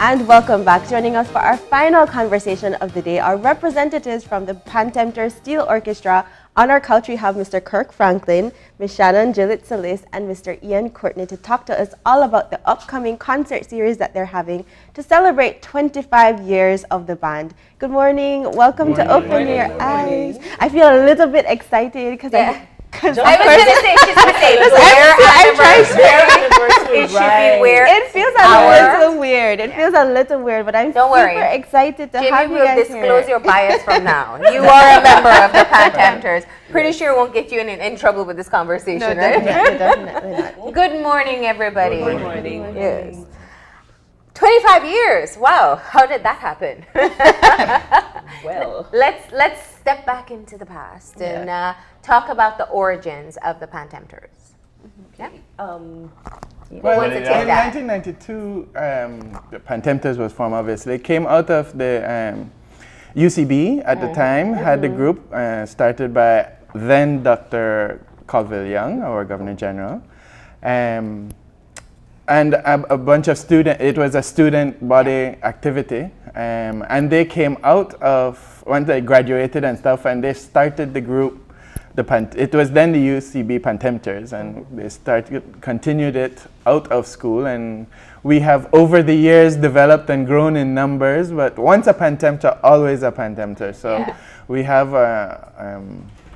And welcome back. Joining us for our final conversation of the day are representatives from the Pantempters Steel Orchestra. On our couch, we have Mr. Kirk Franklin, Ms. Shannon Gillett Solis, and Mr. Ian Courtney to talk to us all about the upcoming concert series that they're having to celebrate 25 years of the band. Good morning. Welcome to Open Your Eyes. I feel a little bit excited because I was going to say, she's going to say, it should be where it feels a little weird. It feels a little weird, but I'm super excited to have you guys here. Jimmy will disclose your bias from now. You are a member of the Pantempters. Pretty sure it won't get you in trouble with this conversation, right? Definitely not. Good morning, everybody. Good morning. Yes. 25 years. Wow. How did that happen? Well, let's step back into the past and talk about the origins of the Pantempters. okay. Well, in 1992, the Pantempters was formed, obviously. It came out of the UCB at the time, had the group started by then Dr. Colville Young, our Governor General. And a bunch of students, it was a student body activity. And they came out of, once they graduated and stuff, and they started the group. It was then the UCB Pantempters, and they continued it out of school, and we have over the years developed and grown in numbers, but once a Pantempter, always a Pantempter. So we have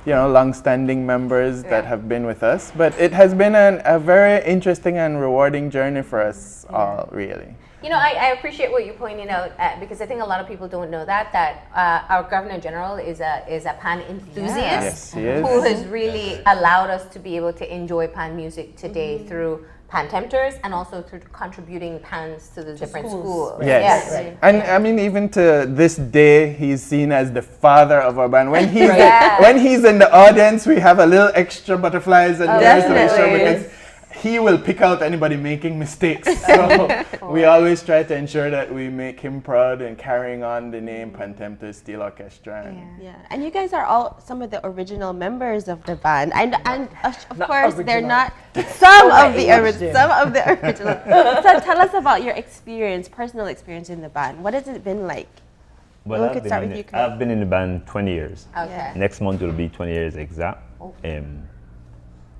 long-standing members that have been with us, but it has been a very interesting and rewarding journey for us all, really. You know, I appreciate what you're pointing out because I think a lot of people don't know that our Governor General is a Pan enthusiast Yes, he is. who has really allowed us to be able to enjoy Pan music today through Pantempters and also through contributing Pans to the different schools. Yes. Right. And I mean, even to this day, he's seen as the father of our band. When he's when he's in the audience, we have a little extra butterflies and because he will pick out anybody making mistakes. So we always try to ensure that we make him proud and carrying on the name Pantempters Steel Orchestra. And you guys are all some of the original members of the band, and of course they're not some of the original. So tell us about your experience, personal experience in the band. What has it been like? Well, I've been in the band 20 years. Okay. Next month will be 20 years exact.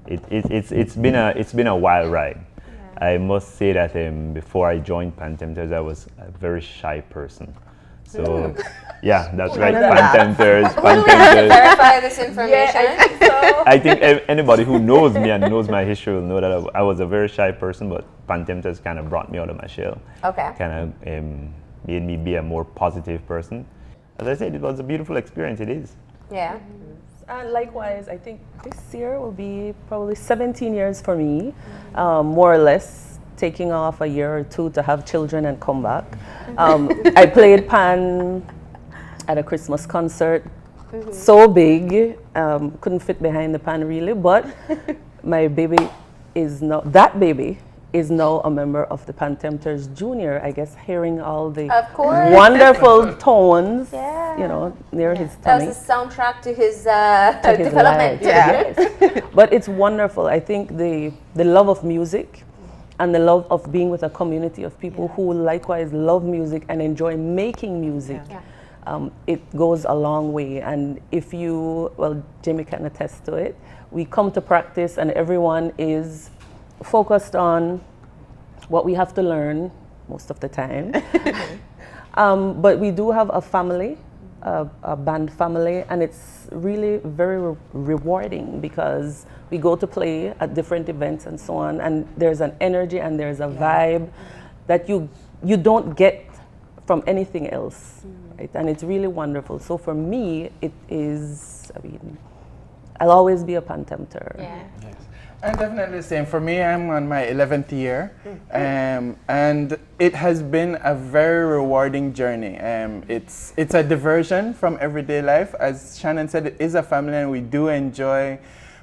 It's been a wild ride. I must say that before I joined Pantempters, I was a very shy person. So, that's right. Pantempters. Verify this information. I think anybody who knows me and knows my history will know that I was a very shy person, but Pantempters kind of brought me out of my shell. Okay. Kind of made me be a more positive person. As I said, it was a beautiful experience. It is. Yeah. And likewise, I think this year will be probably 17 years for me, more or less, taking off a year or two to have children and come back. I played Pan at a Christmas concert, so big, couldn't fit behind the Pan really, but my baby is now, that baby is now a member of the Pantempters Junior, I guess, hearing all the wonderful tones, near his tummy. That was the soundtrack to his development. Yes. But it's wonderful. I think the love of music and the love of being with a community of people who likewise love music and enjoy making music, it goes a long way. And if Jimmy can attest to it, we come to practice and everyone is focused on what we have to learn most of the time. But we do have a family, a band family, and it's really very rewarding because we go to play at different events and so on, and there's an energy and there's a vibe that you don't get from anything else, right? And it's really wonderful. So for me, it is, I'll always be a Pantempter. Yeah. Yes. And definitely the same. For me, I'm on my 11th year, and it has been a very rewarding journey. It's a diversion from everyday life. As Shannon said, it is a family, and we do enjoy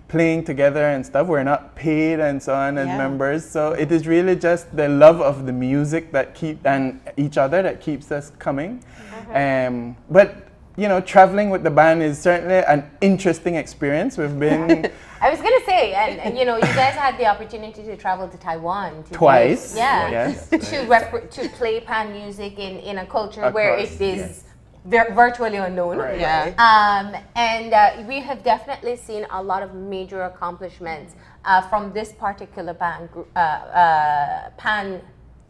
playing together and stuff. We're not paid and so on as members, so it is really just the love of the music and each other that keeps us coming. But you know, traveling with the band is certainly an interesting experience. We've been I was gonna say, and you know, you guys had the opportunity to travel to Taiwan twice. Yes. To play pan music in a culture where it is virtually unknown. Right. Yeah. And we have definitely seen a lot of major accomplishments from this particular band, pan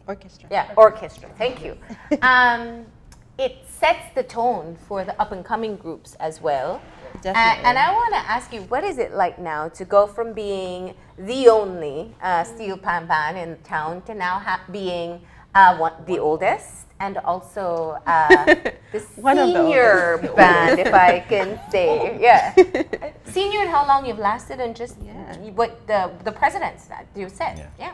Orchestra. Yeah, orchestra. Thank you. It sets the tone for the up-and-coming groups as well. Definitely. And I want to ask you, what is it like now to go from being the only steel pan band in town to now being the oldest and also the senior band, if I can say. Yeah. Senior and how long you've lasted and just what the presidents that you said. Yeah.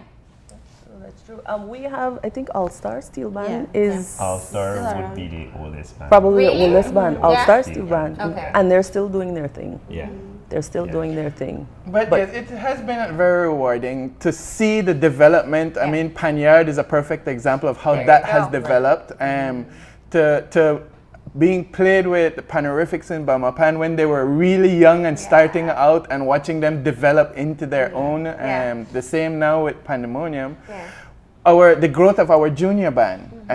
That's true. We have, I think, All Star Steel Band is All Star would be the oldest band. probably Really? the oldest band. All Star Steel Yeah. Band, Okay. and they're still doing their thing. Yeah. They're still doing their thing. But yes, it has been very rewarding to see the development. I mean, Panyard is a perfect example of how that has developed. To being played with Panorifics in Bamapan when they were really young and starting out, and watching them develop into their own. The same now with Pandemonium. The growth of our junior band.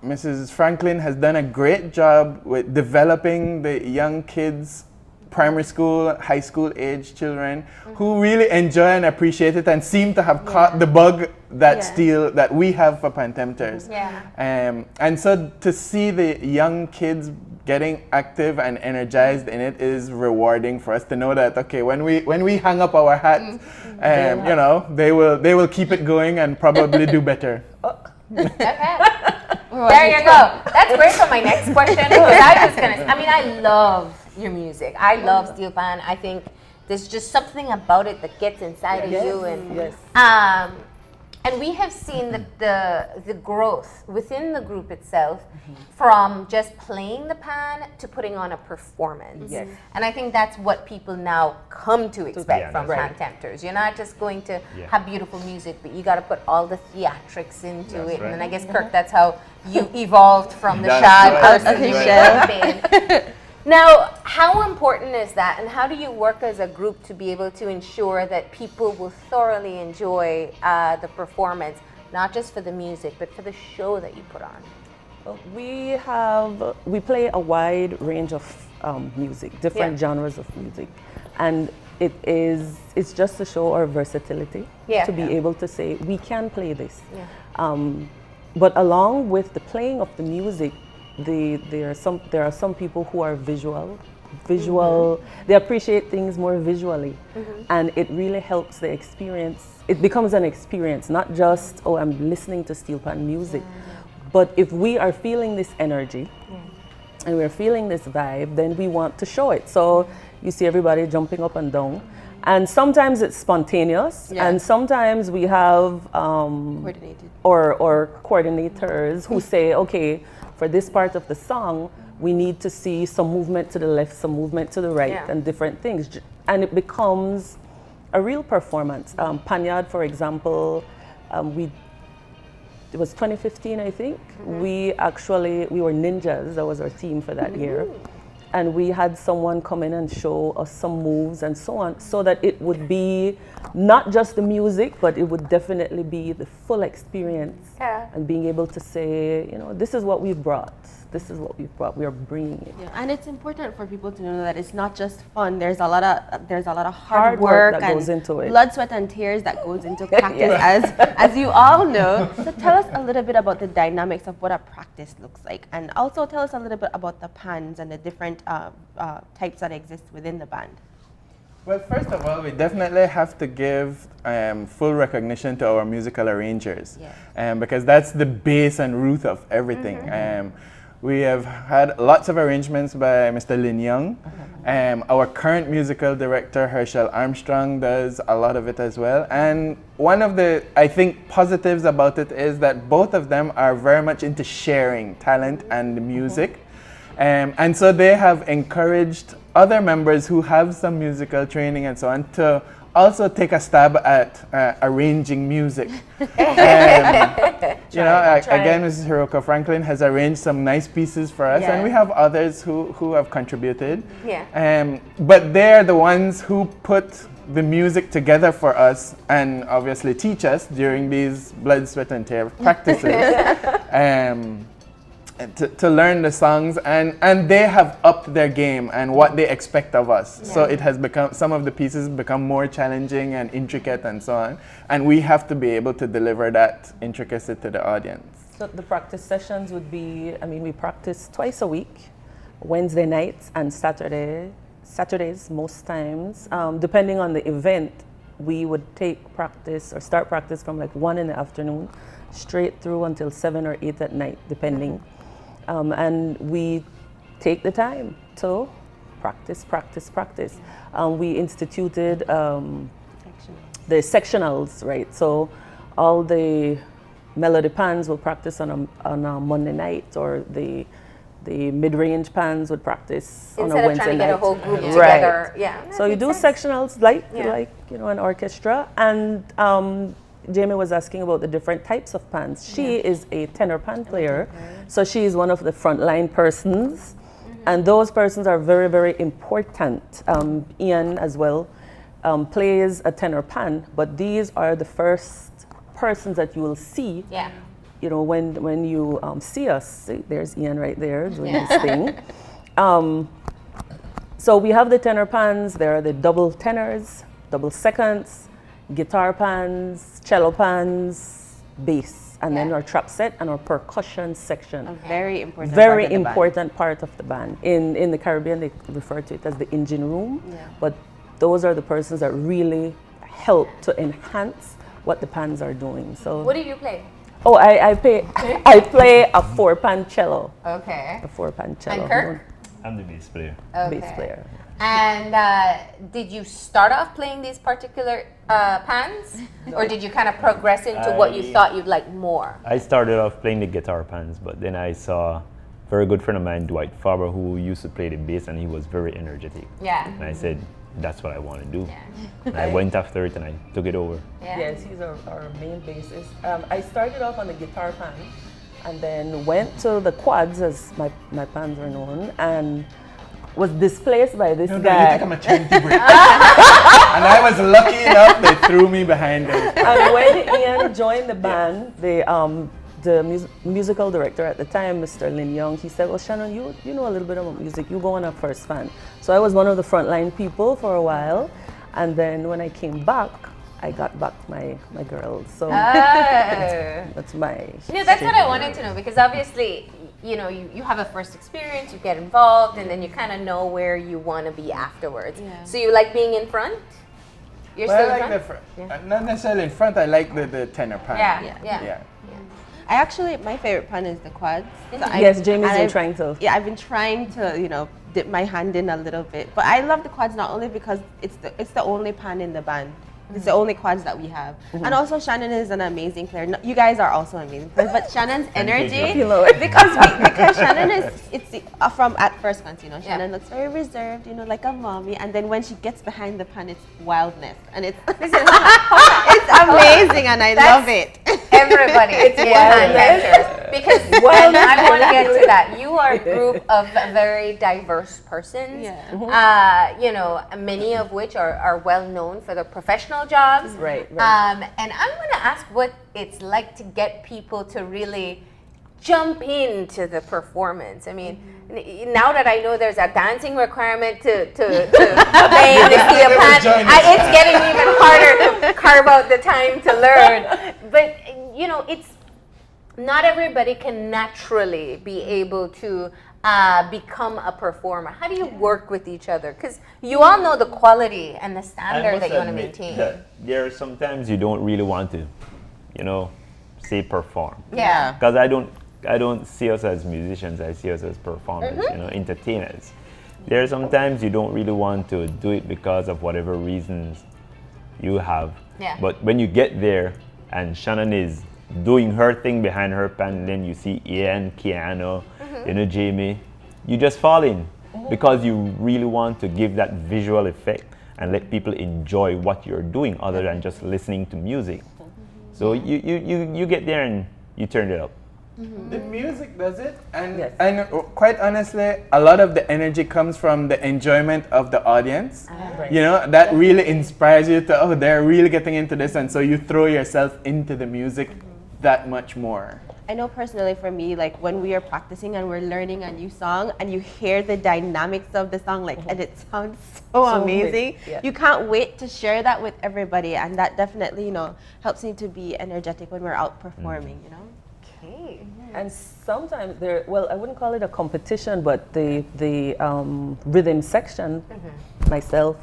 Mrs. Franklin has done a great job with developing the young kids, primary school, high school age children who really enjoy and appreciate it and seem to have caught the bug that we have for Pantempters. And so to see the young kids getting active and energized in it is rewarding for us to know that, okay, when we hang up our hats, you know, they will keep it going and probably do better. Okay. There you go. That's great for my next question, because I love your music. I love steel pan. I think there's just something about it that gets inside of you, and we have seen the growth within the group itself from just playing the pan to putting on a performance. And I think that's what people now come to expect from Pantempters. You're not just going to have beautiful music, but you got to put all the theatrics into it. And then I guess, Kirk, that's how you evolved from the shy person to the Now, how important is that, and how do you work as a group to be able to ensure that people will thoroughly enjoy the performance, not just for the music, but for the show that you put on? Well, we play a wide range of music, different genres of music, and it's just to show our versatility, to be able to say we can play this. But along with the playing of the music, there are some people who are visual. They appreciate things more visually, and it really helps the experience. It becomes an experience, not just, oh, I'm listening to steel pan music, but if we are feeling this energy and we're feeling this vibe, then we want to show it. So you see everybody jumping up and down, and sometimes it's spontaneous, and sometimes we have Coordinated. or coordinators who say, okay, for this part of the song, we need to see some movement to the left, some movement to the right, and different things. And it becomes a real performance. Panyard, for example, it was 2015, I think. We were ninjas, that was our theme for that year. And we had someone come in and show us some moves and so on, so that it would be not just the music, but it would definitely be the full experience. And being able to say, you know, this is what we've brought. This is what we've brought. We are bringing it. And it's important for people to know that it's not just fun. There's a lot of hard work that and goes into it. blood, sweat, and tears that goes into practice, as you all know. So tell us a little bit about the dynamics of what a practice looks like, and also tell us a little bit about the pans and the different types that exist within the band. Well, first of all, we definitely have to give full recognition to our musical arrangers, because that's the base and root of everything. We have had lots of arrangements by Mr. Lin Young. Our current musical director, Herschel Armstrong, does a lot of it as well. And one of the, I think, positives about it is that both of them are very much into sharing talent and music. And so they have encouraged other members who have some musical training and so on to also take a stab at arranging music. Again, Mrs. Hiroko Franklin has arranged some nice pieces for us, and we have others who have contributed. Yeah. But they're the ones who put the music together for us and obviously teach us during these blood, sweat, and tear practices. To learn the songs, and they have upped their game and what they expect of us. Yeah. So it has become, some of the pieces become more challenging and intricate and so on, and we have to be able to deliver that intricacy to the audience. So the practice sessions would be, we practice twice a week, Wednesday nights and Saturdays most times. Depending on the event, we would take practice or start practice from like 1 in the afternoon straight through until 7 or 8 at night, depending. And we take the time to practice. We instituted the sectionals, right? So all the melody pans will practice on a Monday night, or the mid-range pans would practice on a Wednesday night. Instead of trying to get a whole group together. Yeah. So you do sectionals like an orchestra. And Jamie was asking about the different types of pans. She is a tenor pan player, so she is one of the frontline persons, and those persons are very, very important. Ian as well plays a tenor pan, but these are the first persons that you will see. Yeah. When you see us. See, there's Ian right there doing his thing. So we have the tenor pans. There are the double tenors, double seconds, guitar pans, cello pans, bass, and then our trap set and our percussion section. A very important part of the band. In the Caribbean, they refer to it as the engine room. Yeah. But those are the persons that really help to enhance what the pans are doing. So what do you play? Oh, I play a 4-pan cello. Okay. A 4-pan cello. And Kirk? I'm the bass player. Okay. Bass player. And did you start off playing these particular pans? Or did you kind of progress into what you thought you'd like more? I started off playing the guitar pans, but then I saw a very good friend of mine, Dwight Faber, who used to play the bass, and he was very energetic. Yeah. And I said, that's what I want to do. Yeah. And I went after it and I took it over. Yeah. Yes, he's our main bassist. I started off on the guitar pan and then went to the quads, as my pans are known, and was displaced by this guy. You take a maternity break. And I was lucky enough they threw me behind them. And when Ian joined the band, the musical director at the time, Mr. Lin Young, he said, well, Shannon, you know a little bit about music. You go on a first fan. So I was one of the frontline people for a while. And then when I came back, I got back my girls. So that's my... That's what I wanted to know, because obviously, you have a first experience, you get involved, and then you kind of know where you want to be afterwards. Yeah. So you like being in front? You're still in front? Not necessarily in front, I like the tenor pan. Yeah. I actually, my favorite pan is the quads. So yes, Jamie's been trying to. Yeah, I've been trying to, dip my hand in a little bit. But I love the quads not only because it's the only pan in the band. It's the only quads that we have. Mm-hmm. And also Shannon is an amazing player. No, you guys are also amazing players, but Shannon's energy, because Shannon is, from at first glance, Shannon looks very reserved, like a mommy. And then when she gets behind the pan, it's wildness. And it's amazing and I love it. Everybody, it's Pantempters. Because I want to get to that. You are a group of very diverse persons, many of which are well known for their professional jobs. Right. And I'm going to ask what it's like to get people to really jump into the performance. I mean, now that I know there's a dancing requirement to play the Sia pan, it's getting even harder to carve out the time to learn. But, it's not everybody can naturally be able to become a performer. How do you work with each other? Because you all know the quality and the standard that you want to maintain. There are sometimes you don't really want to, say perform. Yeah. Because I don't see us as musicians. I see us as performers, entertainers. There are sometimes you don't really want to do it because of whatever reasons you have. Yeah. But when you get there and Shannon is doing her thing behind her pan, and then you see Ian, Keanu, Jamie, you just fall in because you really want to give that visual effect and let people enjoy what you're doing other than just listening to music. So you get there and you turn it up. The music does it, and Yes. and quite honestly, a lot of the energy comes from the enjoyment of the audience. You know, that really inspires you to, oh, they're really getting into this, and so you throw yourself into the music that much more. I know personally for me, like when we are practicing and we're learning a new song and you hear the dynamics of the song, like, and it sounds so amazing. Yeah. You can't wait to share that with everybody, and that definitely, you know, helps me to be energetic when we're out performing, you know? Okay. And sometimes there, well, I wouldn't call it a competition, but the rhythm section, myself,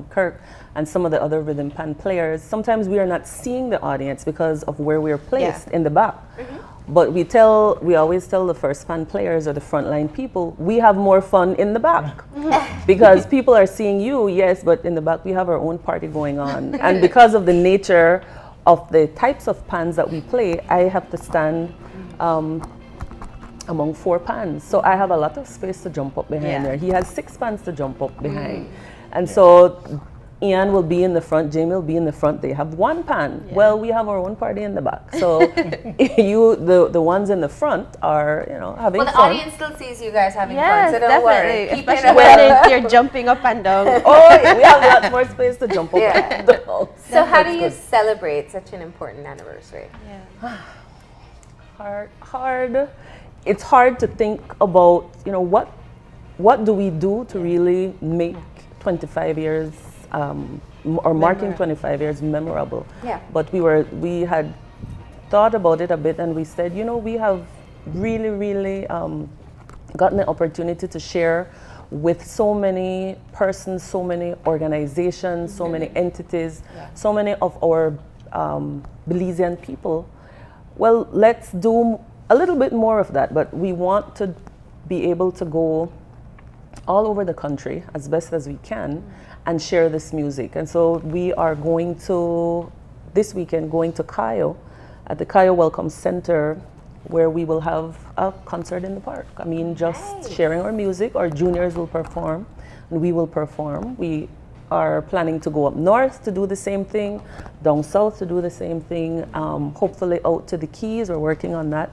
Kirk, and some of the other rhythm pan players, sometimes we are not seeing the audience because of where we are placed in the back. But we always tell the first pan players or the frontline people, we have more fun in the back. Because people are seeing you, yes, but in the back we have our own party going on. And because of the nature of the types of pans that we play, I have to stand among 4 pans. So I have a lot of space to jump up behind there. He has 6 pans to jump up behind. And so Ian will be in the front, Jamie will be in the front. They have 1 pan. Well, we have our own party in the back. So the ones in the front are, you know, having Well, the fun. audience still sees you guys having Yes, fun, so don't worry. definitely. Keep it Especially up. when you're jumping up and down. Oh, we have lots more space to jump up. Yeah. and down. So how do That's you good. celebrate such an important anniversary? Hard. It's hard to think about, you know, what do we do to really make 25 years or marking 25 years memorable. Yeah. But we had thought about it a bit, and we said, you know, we have really gotten the opportunity to share with so many persons, so many organizations, so many entities, so many of our Belizean people. Well, let's do a little bit more of that, but we want to be able to go all over the country as best as we can and share this music. And so we are going to, this weekend, going to Cayo, at the Cayo Welcome Center, where we will have a concert in the park. I mean, just sharing our music. Our juniors will perform, and we will perform. We are planning to go up north to do the same thing, down south to do the same thing, hopefully out to the Keys. We're working on that.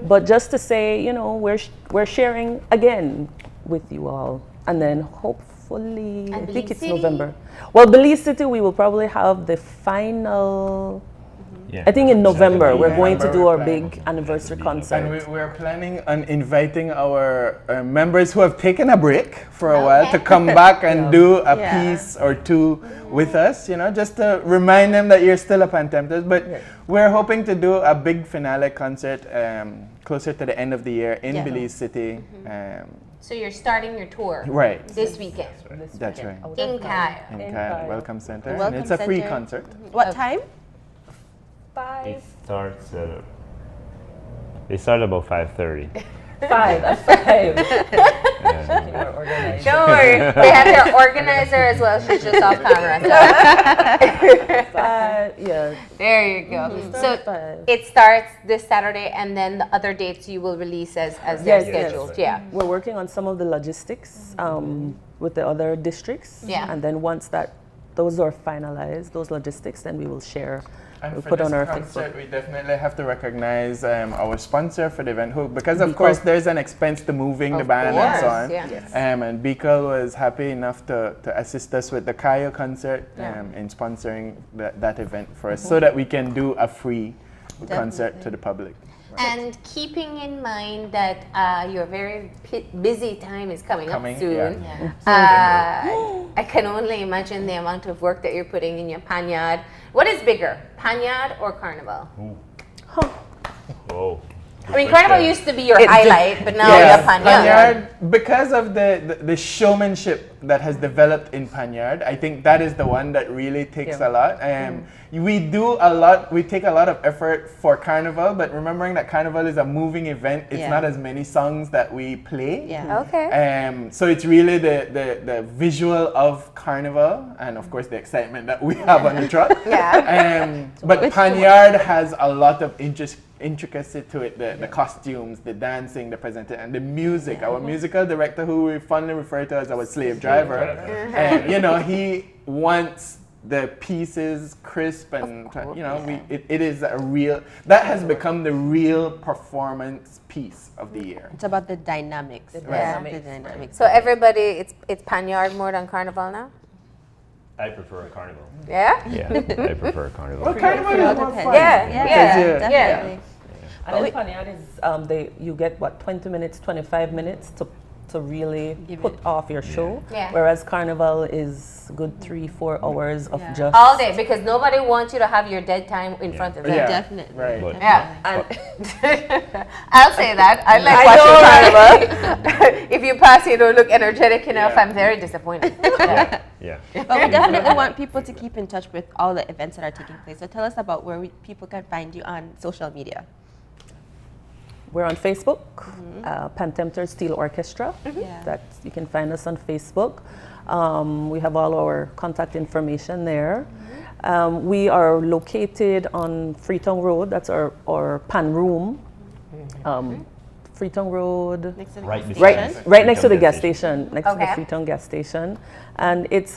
But just to say, you know, we're sharing again with you all, and then hopefully, And I think Belize it's City? November. Well, Belize City, we will probably have the final. Yeah. I think in November we're going to November do we're our planning. big anniversary And concert. we're planning on inviting our members who have taken a break for a while to come back and do a piece or two with us, you know, just to remind them that you're still a Pantempters. But we're hoping to do a big finale concert closer to the end of the year in Belize City. So you're starting your tour Right. this weekend That's right. in Cayo. In Cayo. Welcome Center. The Welcome and it's a free Center. concert. What time? It starts they start about 5:30. 5. Don't worry, they have their organizer as well. She's just off camera. So. Yeah. There you go. So 5. it starts this Saturday, and then the other dates you will release as they're Yes, yes. scheduled. Yeah. We're working on some of the logistics with the other districts. Yeah. And then once those are finalized, those logistics, then we will share. And We'll for put this on our concert, Facebook. we definitely have to recognize our sponsor for the event, because of course there's an expense to moving the band and so on. Yeah. And Bicol was happy enough to assist us with the Cayo concert in sponsoring that event for us, so that we can do a free concert to the public. And keeping in mind that your very busy time is coming up soon, I can only imagine the amount of work that you're putting in your panyard. What is bigger, panyard or carnival? Oh. I mean, carnival used to be your highlight, but now you're panyard. Panyard, because of the showmanship that has developed in Panyard, I think that is the one that really takes a lot. We take a lot of effort for Carnival, but remembering that Carnival is a moving event, it's not as many songs that we play. Okay. So it's really the visual of Carnival, and of course the excitement that we have on the truck. But Panyard has a lot of intricacy to it, the costumes, the dancing, the presentation, and the music. Our musical director, who we fondly refer to as our slave driver, you know, once the piece is crisp and it is a real, that has become the real performance piece of the year. It's about the dynamics. The dynamics. So everybody, it's Panyard more than Carnival now? I prefer a carnival. Yeah? Yeah, I prefer a carnival. Well, carnival is more fun. Definitely. And in Panyard is you get what, 20 minutes, 25 minutes to really put off your show. Yeah. Whereas Carnival is good 3-4 hours of just all day, because nobody wants you to have your dead time in front of them. Yeah. Definitely. Right. But, I'll say that. I like watching Carnival. If you pass, you don't look energetic enough. I'm very disappointed. yeah. But we definitely want people to keep in touch with all the events that are taking place. So tell us about where people can find you on social media. We're on Facebook, Pantempters Steel Orchestra. That you can find us on Facebook. We have all our contact information there. We are located on Freetown Road. That's our pan room. Freetown Road. Next to the Right gas beside station. Right next to the gas station, next to the Okay. Freetown gas station, and it's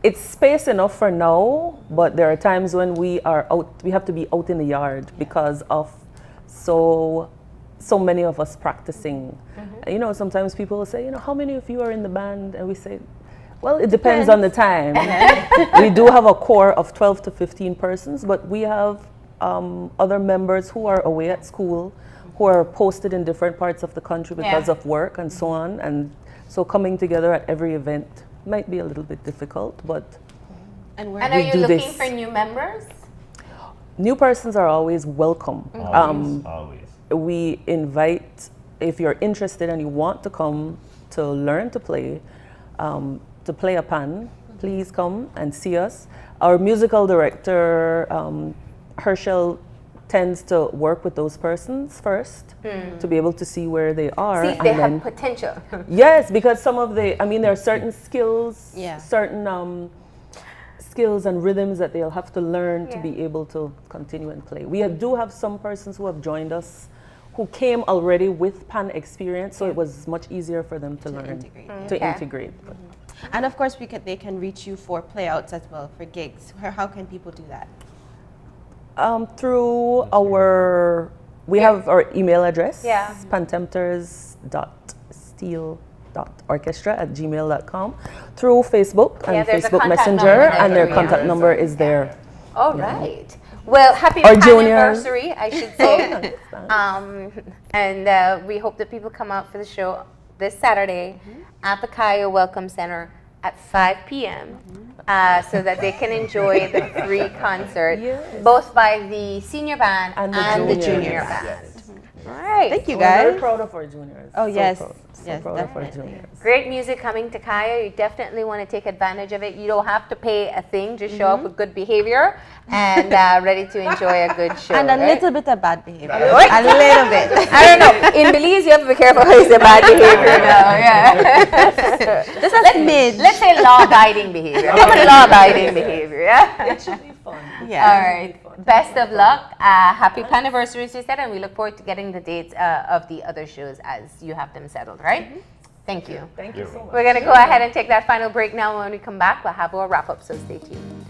it's space enough for now, but there are times when we have to be out in the yard because of so many of us practicing. Sometimes people will say, how many of you are in the band? And we say, well, it depends on the time. We do have a core of 12 to 15 persons, but we have other members who are away at school, who are posted in different parts of the country because of work and so on. And so coming together at every event might be a little bit difficult, but And are you looking for new members? new persons are always welcome. Always. We invite, if you're interested and you want to come to learn to play a pan, please come and see us. Our musical director, Herschel, tends to work with those persons first to be able to see where they are. See if they have potential. Yes, because there are certain skills, certain skills and rhythms that they'll have to learn to be able to continue and play. We do have some persons who have joined us who came already with pan experience, so it was much easier for them to learn, to integrate. And of course, they can reach you for playouts as well, for gigs. How can people do that? Through we have our email address, pantempters.steel.orchestra@gmail.com, through Facebook and there's a Facebook contact Messenger, number there and their too, contact number is there. All right. Well, happy Or pan juniors. anniversary, I should say. And we hope that people come out for the show this Saturday at the Kaya Welcome Center at 5 p.m. So that they can enjoy the free concert, both by the senior band and the junior band. All right. Thank you, We're very guys. proud of our juniors. Oh, yes. Proud of our juniors. Great music coming to Kaya. You definitely want to take advantage of it. You don't have to pay a thing. Just show up with good behavior and ready to enjoy a good show. And a right? little bit of bad behavior. A little bit. I don't know. In Belize, you have to be careful how you say bad behavior now. Just a smidge. Let's say law-abiding behavior. How about law-abiding behavior? Yeah. It should be fun. Yeah. All right. Best of luck. Happy Paniversary, as you said, and we look forward to getting the dates of the other shows as you have them settled, right? Thank you. Thank you so much. We're going to go ahead and take that final break now. When we come back, we'll have our wrap-up, so stay tuned.